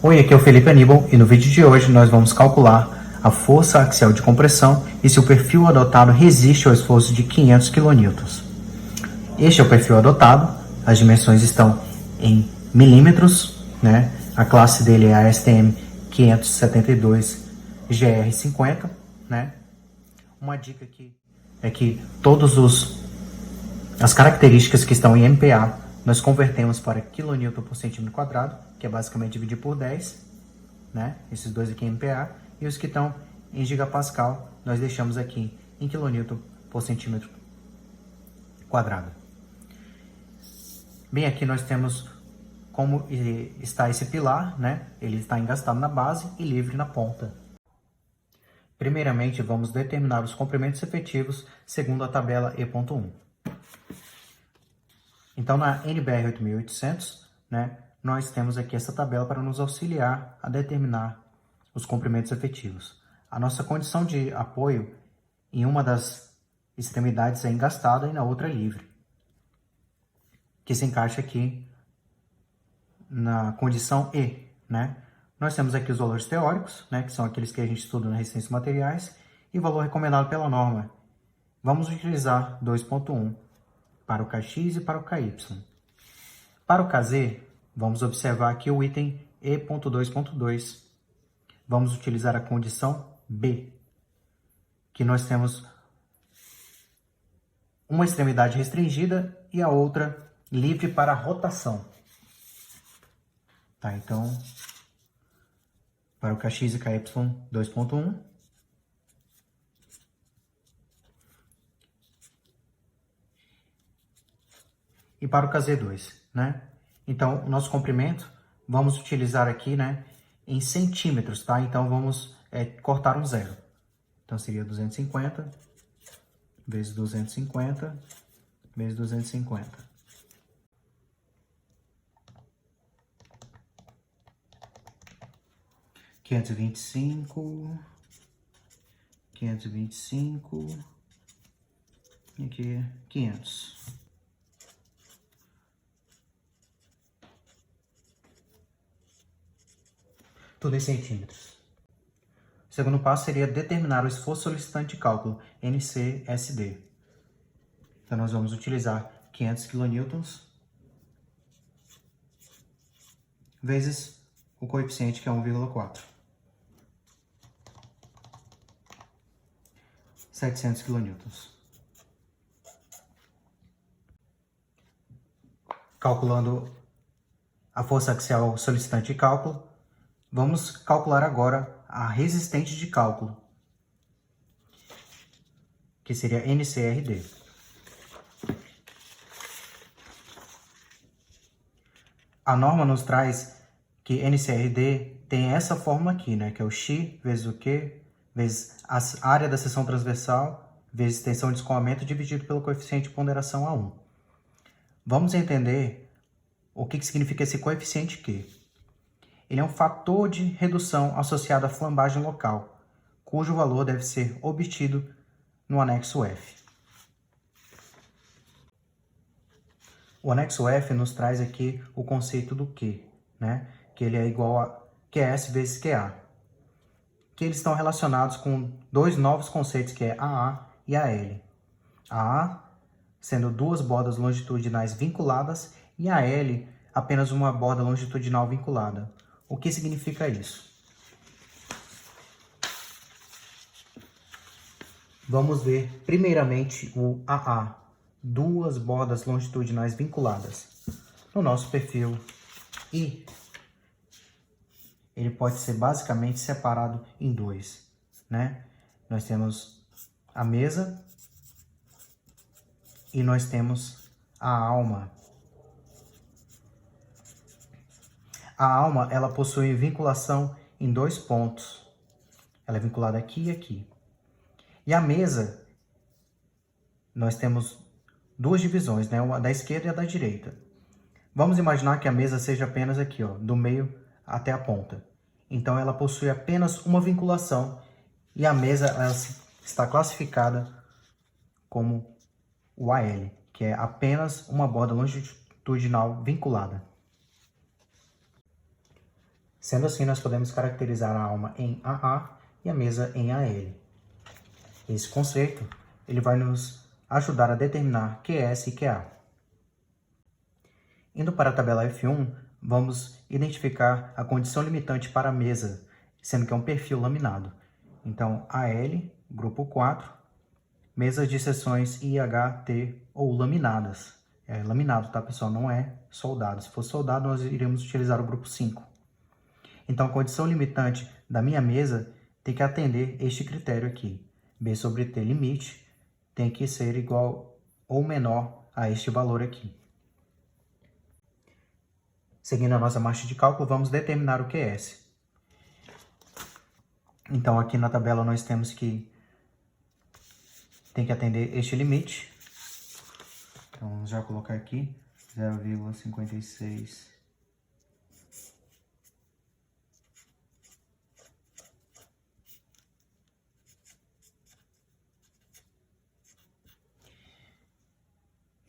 Oi, aqui é o Felipe Aníbal e no vídeo de hoje nós vamos calcular a força axial de compressão e se o perfil adotado resiste ao esforço de 500 kN. Este é o perfil adotado, as dimensões estão em milímetros, né? A classe dele é a STM 572 GR50, né? Uma dica aqui é que as características que estão em MPa nós convertemos para kN por centímetro quadrado, que é basicamente dividir por 10, né? Esses dois aqui em MPa, e os que estão em gigapascal nós deixamos aqui em kN por centímetro quadrado. Bem, aqui nós temos como está esse pilar, né? Ele está engastado na base e livre na ponta. Primeiramente, vamos determinar os comprimentos efetivos segundo a tabela E.1. Então, na NBR 8800, né, nós temos aqui essa tabela para nos auxiliar a determinar os comprimentos efetivos. A nossa condição de apoio em uma das extremidades é engastada e na outra é livre, que se encaixa aqui na condição E, né? Nós temos aqui os valores teóricos, né, que são aqueles que a gente estuda na resistência de materiais, e o valor recomendado pela norma. Vamos utilizar 2.1 para o Kx e para o Ky. Para o Kz, vamos observar aqui o item E.2.2. Vamos utilizar a condição B, que nós temos uma extremidade restringida e a outra livre para rotação. Tá, então, para o Kx e Ky 2.1. E para o Kz2, né? Então, o nosso comprimento, vamos utilizar aqui, né, em centímetros, tá? Então, vamos cortar um zero. Então, seria 250 vezes 250 vezes 250. Quinhentos e vinte e cinco, e aqui 500. Tudo em centímetros. O segundo passo seria determinar o esforço solicitante de cálculo, NCSD. Então, nós vamos utilizar 500 kN vezes o coeficiente, que é 1,4. 700 kN. Calculando a força axial solicitante de cálculo, vamos calcular agora a resistente de cálculo, que seria NCRD. A norma nos traz que NCRD tem essa forma aqui, né? Que é o X vezes o Q, vezes a área da seção transversal, vezes extensão de escoamento, dividido pelo coeficiente de ponderação A1. Vamos entender o que significa esse coeficiente Q. Ele é um fator de redução associado à flambagem local, cujo valor deve ser obtido no anexo F. O anexo F nos traz aqui o conceito do Q, né? Que ele é igual a QS vezes QA. Que eles estão relacionados com dois novos conceitos, que é AA e AL. AA sendo duas bordas longitudinais vinculadas e AL apenas uma borda longitudinal vinculada. O que significa isso? Vamos ver primeiramente o AA, duas bordas longitudinais vinculadas. No nosso perfil I, ele pode ser basicamente separado em dois, né? Nós temos a mesa e nós temos a alma. A alma, ela possui vinculação em dois pontos. Ela é vinculada aqui e aqui. E a mesa, nós temos duas divisões, né? Uma da esquerda e a da direita. Vamos imaginar que a mesa seja apenas aqui, ó, do meio até a ponta. Então, ela possui apenas uma vinculação e a mesa ela está classificada como o AL, que é apenas uma borda longitudinal vinculada. Sendo assim, nós podemos caracterizar a alma em AA e a mesa em AL. Esse conceito ele vai nos ajudar a determinar QS e QA. Indo para a tabela F1, vamos identificar a condição limitante para a mesa, sendo que é um perfil laminado. Então, AL, grupo 4, mesas de seções IHT ou laminadas. É laminado, tá, pessoal? Não é soldado. Se for soldado, nós iremos utilizar o grupo 5. Então, a condição limitante da minha mesa tem que atender este critério aqui. B sobre T limite tem que ser igual ou menor a este valor aqui. Seguindo a nossa marcha de cálculo, vamos determinar o QS. Então, aqui na tabela nós temos que tem que atender este limite. Então, vamos já colocar aqui 0,56.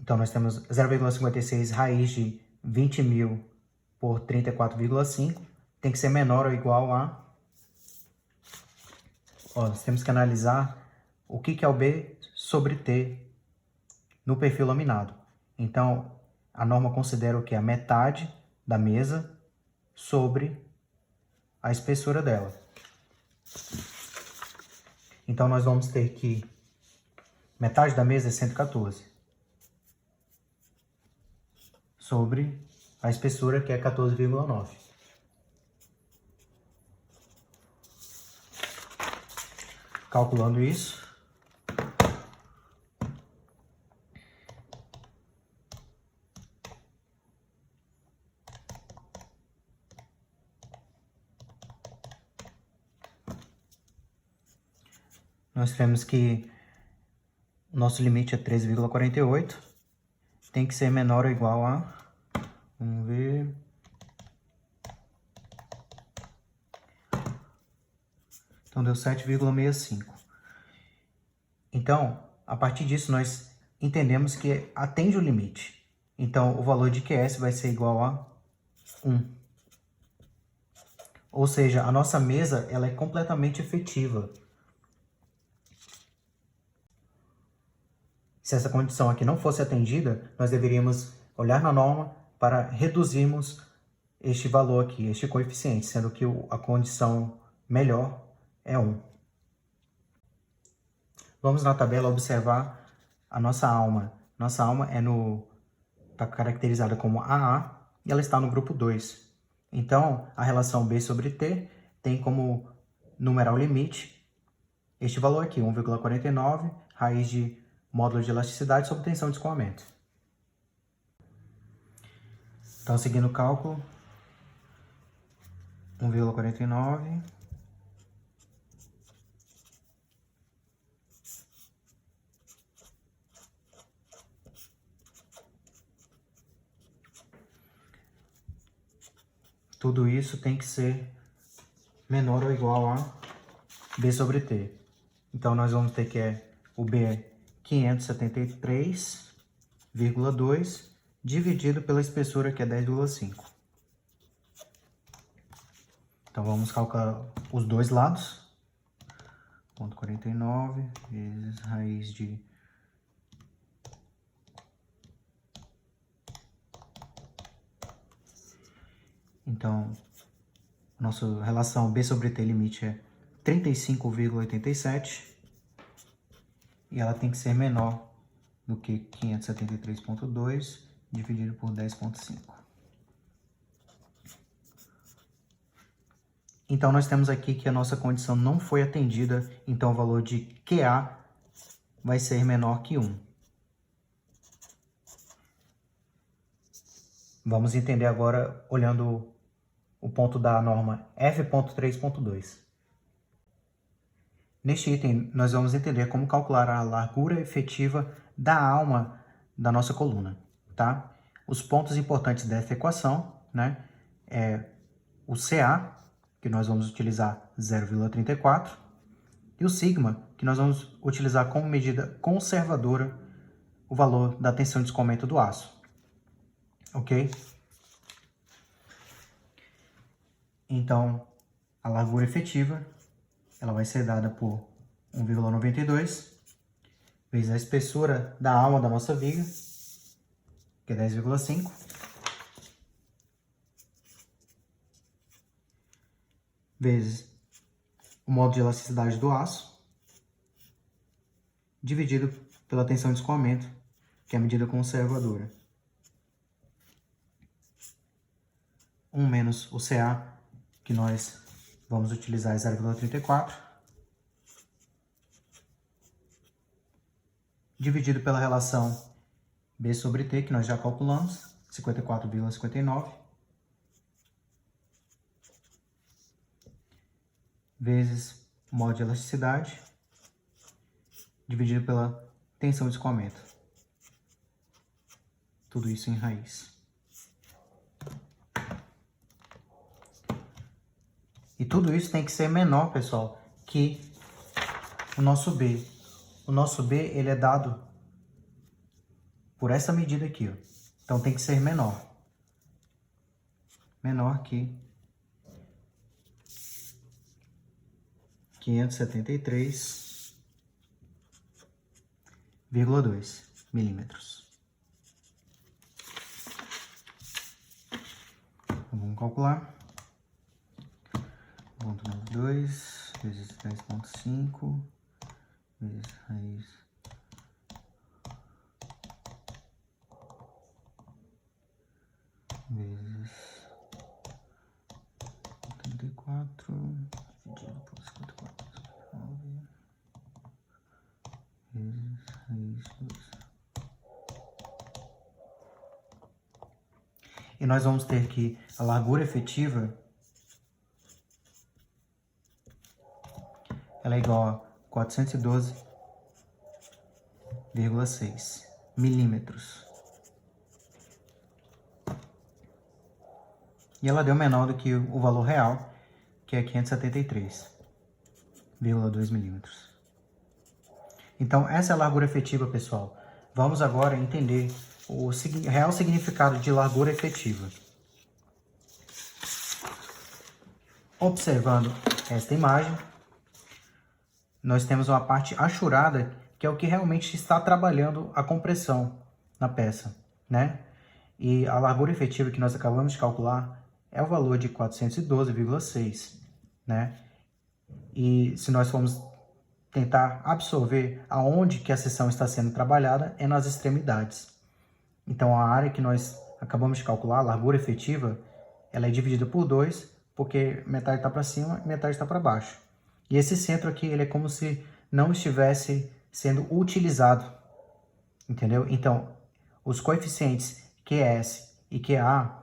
Então, nós temos 0,56 raiz de 20.000 por 34,5. Tem que ser menor ou igual a... nós temos que analisar o que é o B sobre T no perfil laminado. Então, a norma considera o que? A metade da mesa sobre a espessura dela. Então, nós vamos ter que metade da mesa é 114. Sobre a espessura, que é 14,9. Calculando isso, nós temos que o nosso limite é 13,48. Tem que ser menor ou igual a... Vamos ver... Então, deu 7,65. Então, a partir disso, nós entendemos que atende o limite. Então, o valor de QS vai ser igual a 1. Ou seja, a nossa mesa ela é completamente efetiva. Se essa condição aqui não fosse atendida, nós deveríamos olhar na norma para reduzirmos este valor aqui, este coeficiente, sendo que a condição melhor é 1. Vamos na tabela observar a nossa alma. Nossa alma está caracterizada como AA e ela está no grupo 2. Então, a relação B sobre T tem como numeral limite este valor aqui, 1,49, raiz de módulo de elasticidade sobre tensão de escoamento. Então, seguindo o cálculo, 1,49... Tudo isso tem que ser menor ou igual a B sobre T. Então, nós vamos ter que o B é 573,2 dividido pela espessura, que é 10,5. Então, vamos calcular os dois lados. 0,49 vezes raiz de... Então, nossa relação B sobre T limite é 35,87 e ela tem que ser menor do que 573,2 dividido por 10,5. Então, nós temos aqui que a nossa condição não foi atendida, então o valor de QA vai ser menor que 1. Vamos entender agora olhando o ponto da norma F.3.2. Neste item, nós vamos entender como calcular a largura efetiva da alma da nossa coluna, tá? Os pontos importantes dessa equação, né, é o CA, que nós vamos utilizar 0,34, e o sigma, que nós vamos utilizar como medida conservadora o valor da tensão de escoamento do aço, ok? Então, a largura efetiva, ela vai ser dada por 1,92 vezes a espessura da alma da nossa viga, que é 10,5, vezes o modo de elasticidade do aço, dividido pela tensão de escoamento, que é a medida conservadora. 1 menos o CA, que nós vamos utilizar, é 0,34, dividido pela relação B sobre T, que nós já calculamos, 54,59, vezes o modo de elasticidade, dividido pela tensão de escoamento. Tudo isso em raiz. E tudo isso tem que ser menor, pessoal, que o nosso B. O nosso B, ele é dado por essa medida aqui, ó. Então tem que ser menor. Menor que 573,2 milímetros. Então, vamos calcular. 2 vezes 10,5 vezes raiz vezes 34 dividido por 54,9 vezes raiz 2. E nós vamos ter que a largura efetiva ela é igual a 412,6 milímetros. E ela deu menor do que o valor real, que é 573,2 milímetros. Então, essa é a largura efetiva, pessoal. Vamos agora entender o real significado de largura efetiva. Observando esta imagem, nós temos uma parte achurada, que é o que realmente está trabalhando a compressão na peça, né? E a largura efetiva que nós acabamos de calcular é o valor de 412,6, né? E se nós formos tentar absorver aonde que a seção está sendo trabalhada, é nas extremidades. Então, a área que nós acabamos de calcular, a largura efetiva, ela é dividida por 2, porque metade está para cima e metade está para baixo. E esse centro aqui, ele é como se não estivesse sendo utilizado, entendeu? Então, os coeficientes QS e QA,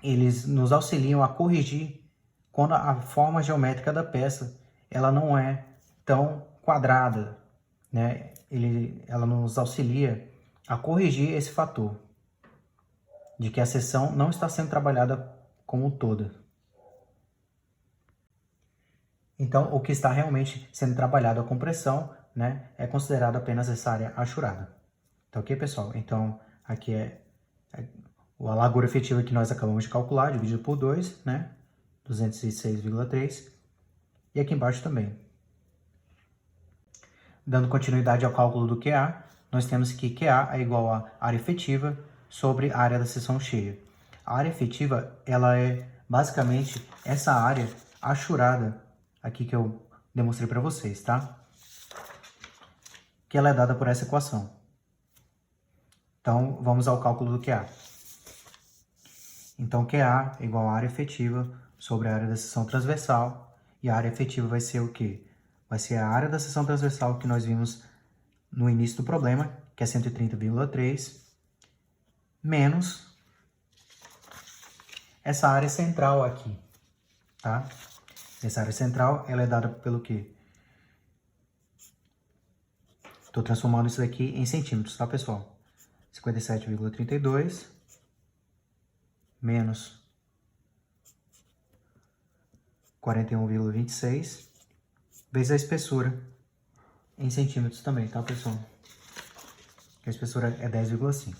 eles nos auxiliam a corrigir quando a forma geométrica da peça, ela não é tão quadrada, né? Ela nos auxilia a corrigir esse fator de que a seção não está sendo trabalhada como toda. Então, o que está realmente sendo trabalhado a compressão, né, é considerado apenas essa área achurada. Tá ok, pessoal? Então, aqui é a largura efetiva que nós acabamos de calcular, dividido por 2, né, 206,3. E aqui embaixo também. Dando continuidade ao cálculo do QA, nós temos que QA é igual a área efetiva sobre a área da seção cheia. A área efetiva, ela é basicamente essa área achurada aqui que eu demonstrei para vocês, tá? Que ela é dada por essa equação. Então, vamos ao cálculo do QA. Então, QA é igual a área efetiva sobre a área da seção transversal. E a área efetiva vai ser o quê? Vai ser a área da seção transversal que nós vimos no início do problema, que é 130,3, menos essa área central aqui, tá? Essa área central, ela é dada pelo quê? Estou transformando isso daqui em centímetros, tá, pessoal? 57,32 menos 41,26 vezes a espessura em centímetros também, tá, pessoal? A espessura é 10,5,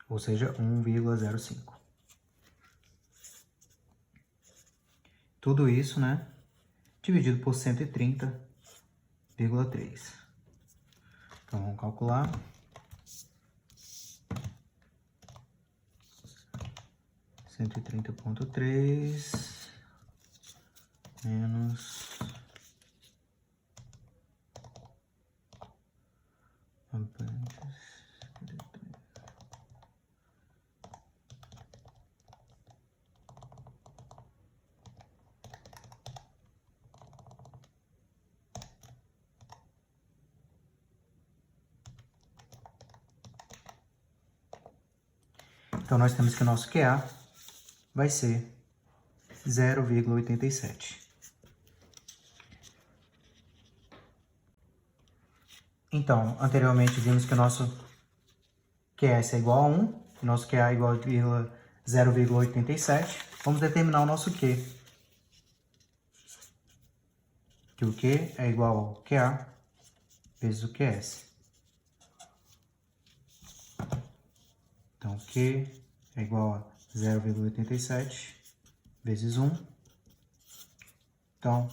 ou seja, 1,05. Tudo isso, né, dividido por 130,3. Então, vamos calcular. 130,3 menos 1,53. Então, nós temos que o nosso QA vai ser 0,87. Então, anteriormente vimos que o nosso QS é igual a 1, o nosso QA é igual a 0,87. Vamos determinar o nosso Q. Que o Q é igual ao QA vezes o QS. Então, Q é igual a 0,87 vezes 1. Então,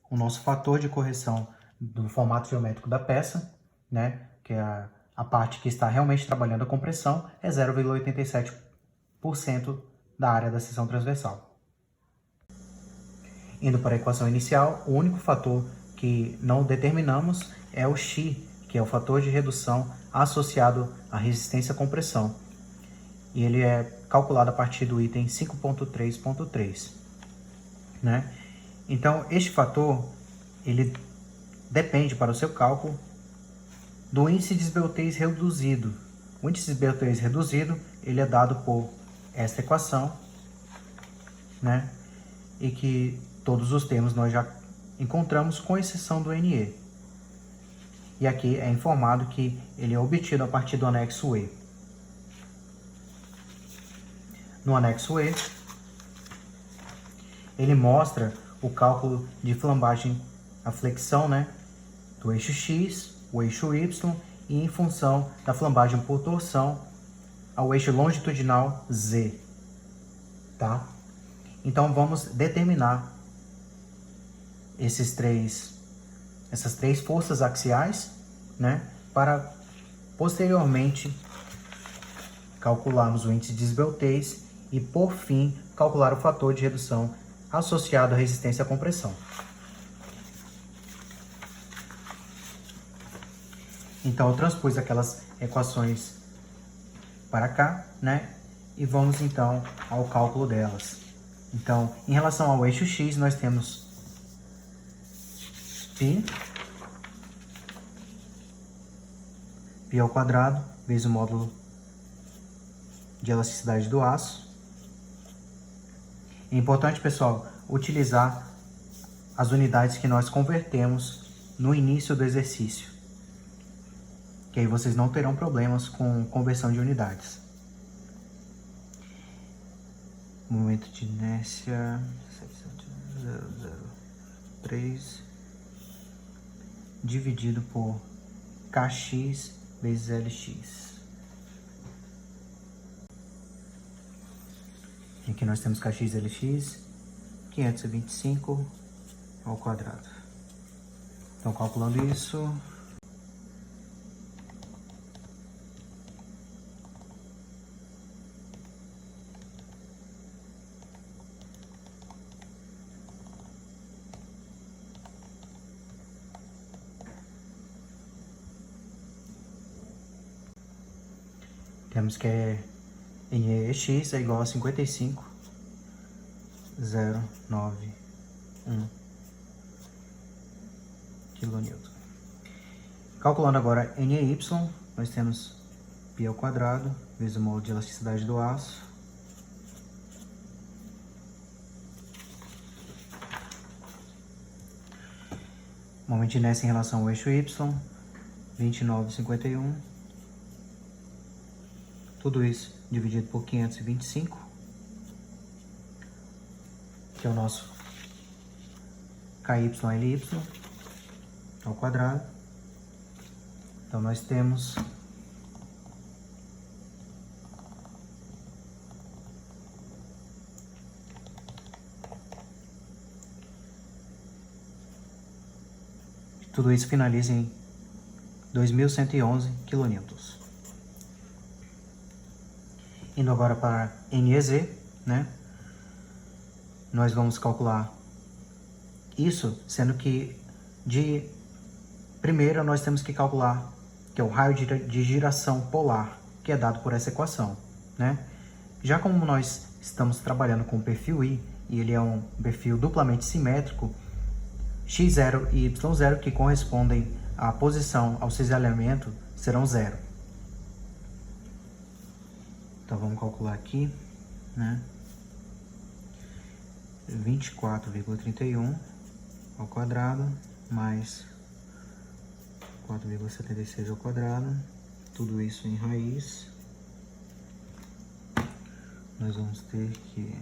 o nosso fator de correção do formato geométrico da peça, né, que é a parte que está realmente trabalhando a compressão, é 0,87% da área da seção transversal. Indo para a equação inicial, o único fator que não determinamos é o X, que é o fator de redução associado à resistência à compressão. E ele é calculado a partir do item 5.3.3, né? Então, este fator, ele depende para o seu cálculo do índice de esbeltez reduzido. O índice de esbeltez reduzido, ele é dado por esta equação, né? E que todos os termos nós já encontramos, com exceção do NE. E aqui é informado que ele é obtido a partir do anexo E. No anexo E, ele mostra o cálculo de flambagem, a flexão, né, do eixo X, o eixo Y, e em função da flambagem por torção ao eixo longitudinal Z, tá? Então, vamos determinar essas três forças axiais, né, para posteriormente calcularmos o índice de esbeltez e, por fim, calcular o fator de redução associado à resistência à compressão. Então, eu transpus aquelas equações para cá, né? E vamos, então, ao cálculo delas. Então, em relação ao eixo X, nós temos π ao quadrado, vezes o módulo de elasticidade do aço. É importante, pessoal, utilizar as unidades que nós convertemos no início do exercício, que aí vocês não terão problemas com conversão de unidades. Momento de inércia 700,003 dividido por Kx vezes Lx. E aqui nós temos Kx Lx, 525 ao quadrado. Então, calculando isso, temos que NEX é igual a 55,091 kN. Calculando agora NEY, nós temos π ao quadrado vezes o módulo de elasticidade do aço. Momento de inércia em relação ao eixo Y, 29,51. Tudo isso dividido por 525, que é o nosso KYLY ao quadrado. Então, nós temos Tudo isso finaliza em 2.111 kN. Indo agora para NEZ, né? Nós vamos calcular isso, sendo que de primeira nós temos que calcular que é o raio de giração polar, que é dado por essa equação, né? Já como nós estamos trabalhando com o perfil I, e ele é um perfil duplamente simétrico, x0 e y0, que correspondem à posição ao cisalhamento, serão zero. Então vamos calcular aqui, né? 24,31 ao quadrado mais 4,76 ao quadrado, tudo isso em raiz. Nós vamos ter que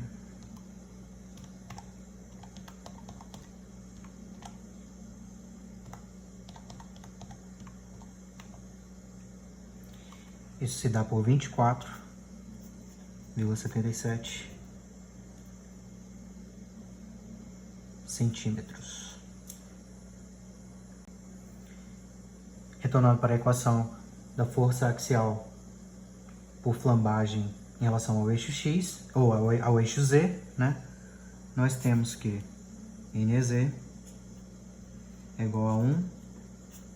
isso se dá por 24,77 centímetros. Retornando para a equação da força axial por flambagem em relação ao eixo X, ou ao eixo Z, né? Nós temos que NZ é igual a 1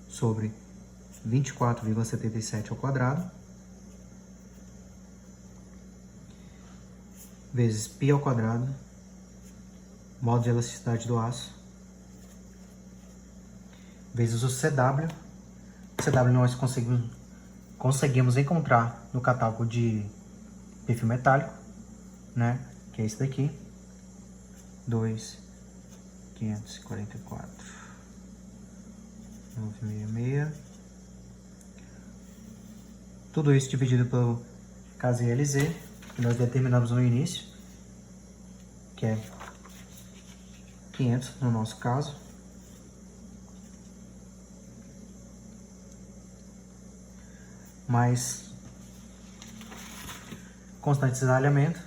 sobre 24,77 ao quadrado, vezes π ao quadrado, modo de elasticidade do aço, vezes o CW. O CW nós conseguimos encontrar no catálogo de perfil metálico, né? Que é esse daqui, 2.544,966. Tudo isso dividido pelo KZLZ, que nós determinamos no início, que é 500 no nosso caso. Mais constante de cisalhamento,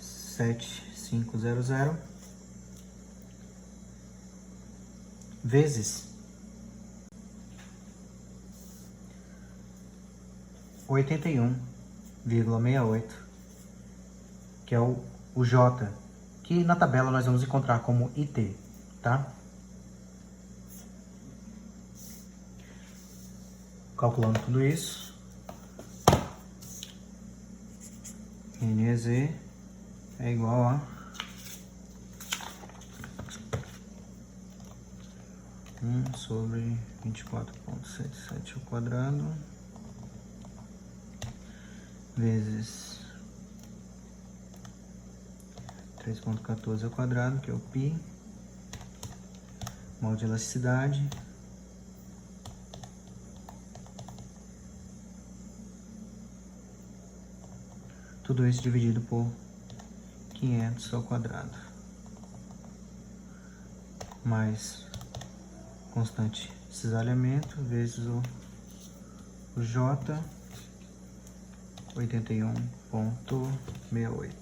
7.500, vezes 81,68, que é o J, que na tabela nós vamos encontrar como IT, tá? Calculando tudo isso, NEZ é igual a 1 sobre 24,77 ao quadrado, vezes 3,14 ao quadrado, que é o π, modo de elasticidade, tudo isso dividido por 500 ao quadrado, mais constante de cisalhamento, vezes o J, 81,68.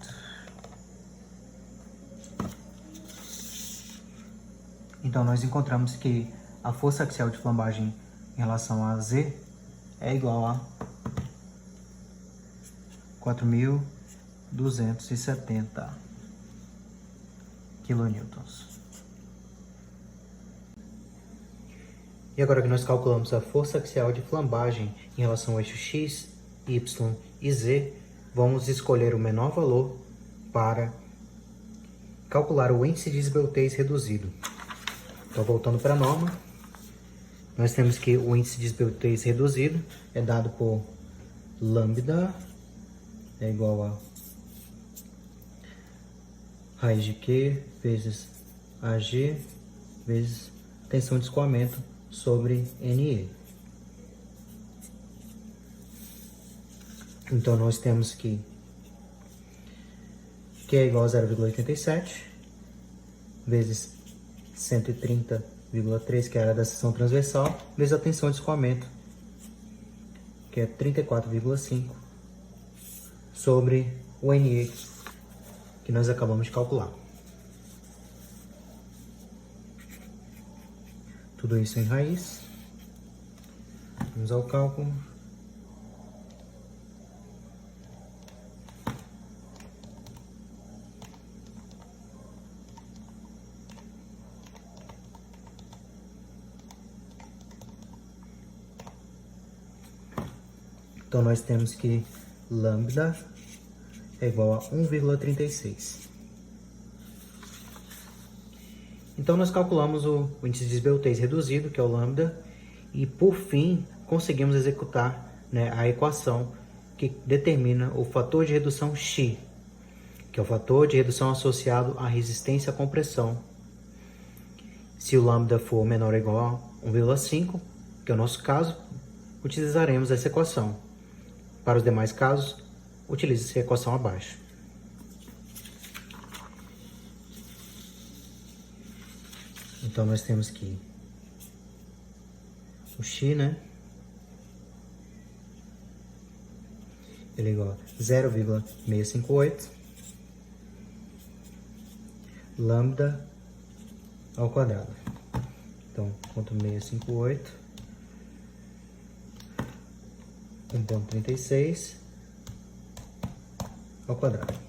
Então, nós encontramos que a força axial de flambagem em relação a Z é igual a 4.270 kN. E agora que nós calculamos a força axial de flambagem em relação ao eixo X, Y e Z, vamos escolher o menor valor para calcular o índice de esbeltez reduzido. Então, voltando para a norma, nós temos que o índice de esbeltez reduzido é dado por lambda é igual a raiz de Q vezes AG vezes tensão de escoamento sobre NE. Então, nós temos que Q é igual a 0,87 vezes 130,3, que é a área da seção transversal, vezes a tensão de escoamento, que é 34,5, sobre o NE, que nós acabamos de calcular. tudo isso em raiz. Vamos ao cálculo. Então, nós temos que lambda é igual a 1,36. Então, nós calculamos o índice de esbeltez reduzido, que é o lambda, e, por fim, conseguimos executar, né, a equação que determina o fator de redução X, que é o fator de redução associado à resistência à compressão. Se o lambda for menor ou igual a 1,5, que é o nosso caso, utilizaremos essa equação. Para os demais casos, utilize-se a equação abaixo. Então, nós temos que o X, né? Ele é igual a 0,658 lambda ao quadrado. Então, ponto 658, 1,36 ao quadrado.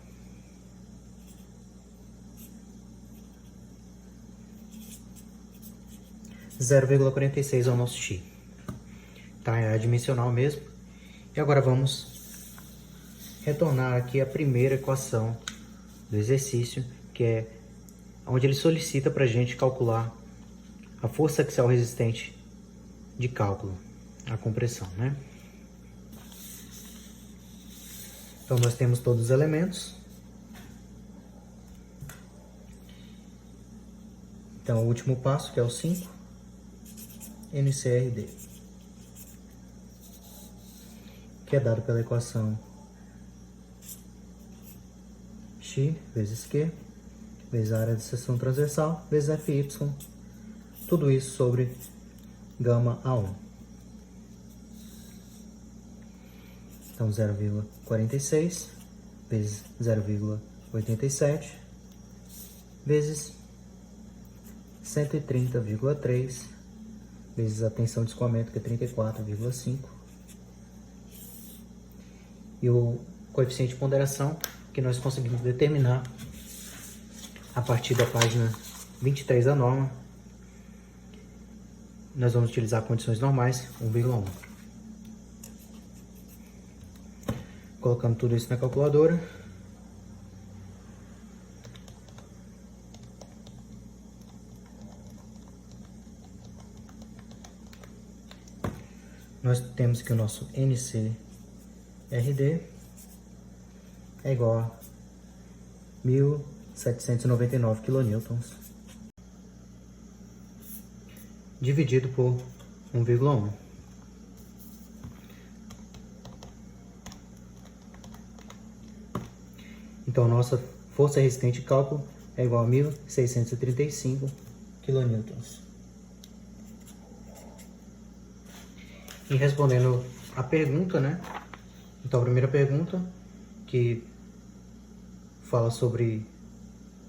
Zero vírgula 46 é o nosso X. Tá? É adimensional mesmo. E agora vamos retornar aqui a primeira equação do exercício, que é onde ele solicita para a gente calcular a força axial resistente de cálculo, a compressão, né? Então, nós temos todos os elementos. Então, o último passo, que é o 5, NCRD, que é dado pela equação X vezes Q, vezes a área de seção transversal, vezes FY, tudo isso sobre gama A1. Então, 0,46 vezes 0,87 vezes 130,3 vezes a tensão de escoamento, que é 34,5, e o coeficiente de ponderação, que nós conseguimos determinar a partir da página 23 da norma. Nós vamos utilizar condições normais, 1,1. Colocando tudo isso na calculadora. Nós temos que o nosso NCRD é igual a 1.799 kN dividido por 1,1. Então, nossa força resistente de cálculo é igual a 1.635 kN. E respondendo a pergunta, né? Então, a primeira pergunta, que fala sobre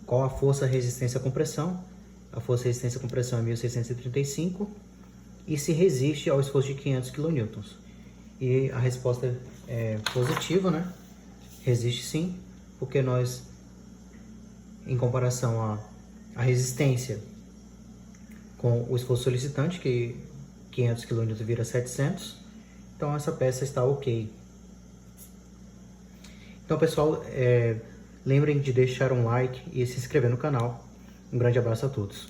qual a força resistência à compressão. A força resistência à compressão é 1.635 e se resiste ao esforço de 500 kN. E a resposta é positiva, né? Resiste sim, porque nós, em comparação à resistência com o esforço solicitante, que 500 kN vira 700, então essa peça está ok. Então, pessoal, lembrem de deixar um like e se inscrever no canal. Um grande abraço a todos.